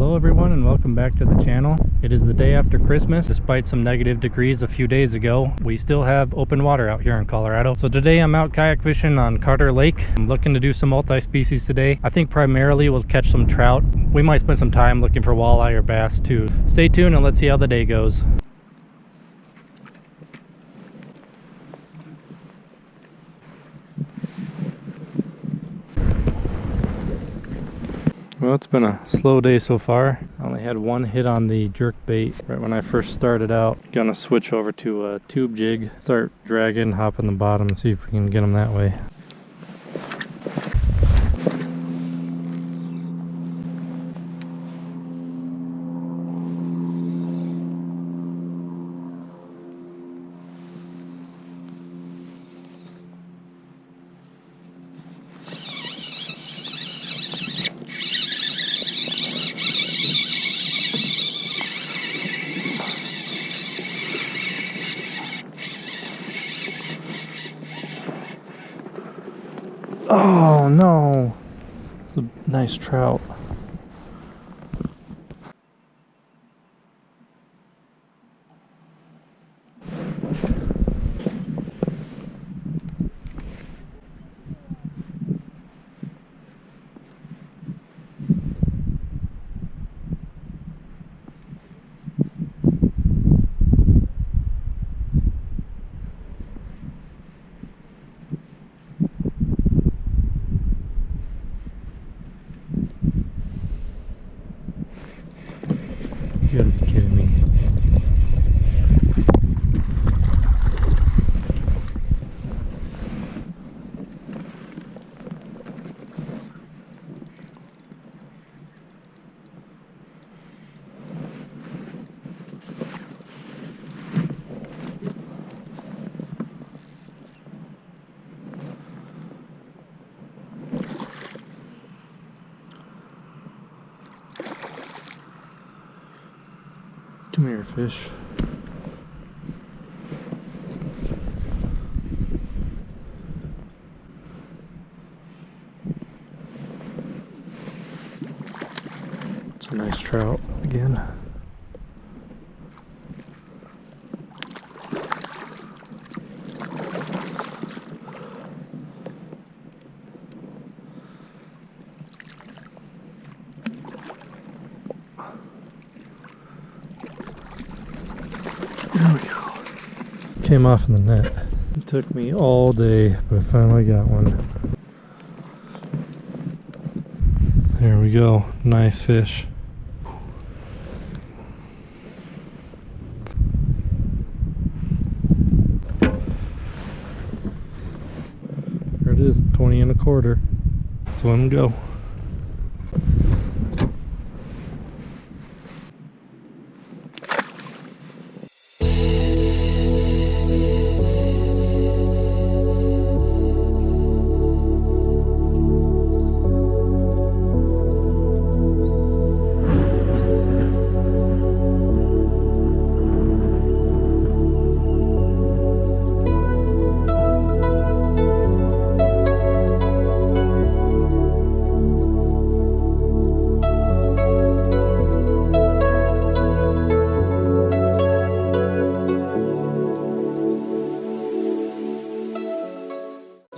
Hello everyone and welcome back to the channel. It is the day after Christmas. Despite some negative degrees a few days ago, we still have open water out here in Colorado. So today I'm out kayak fishing on Carter Lake. I'm looking to do some multi-species today. I think primarily we'll catch some trout. We might spend some time looking for walleye or bass too. Stay tuned and let's see how the day goes. Well, it's been a slow day so far. I only had one hit on the jerk bait right when I first started out. Gonna switch over to a tube jig, start dragging, hop on the bottom and see if we can get them that way. Oh no, it's a nice trout. You gotta be kidding me. Come here, fish. It's a nice trout again. There we go. Came off in the net. It took me all day, but I finally got one. There we go. Nice fish. There it is, 20 and a quarter. Let's let him go.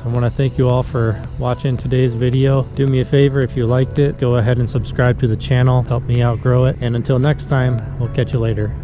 I want to thank you all for watching today's video. Do me a favor, if you liked it, go ahead and subscribe to the channel. Help me out grow it. And until next time, we'll catch you later.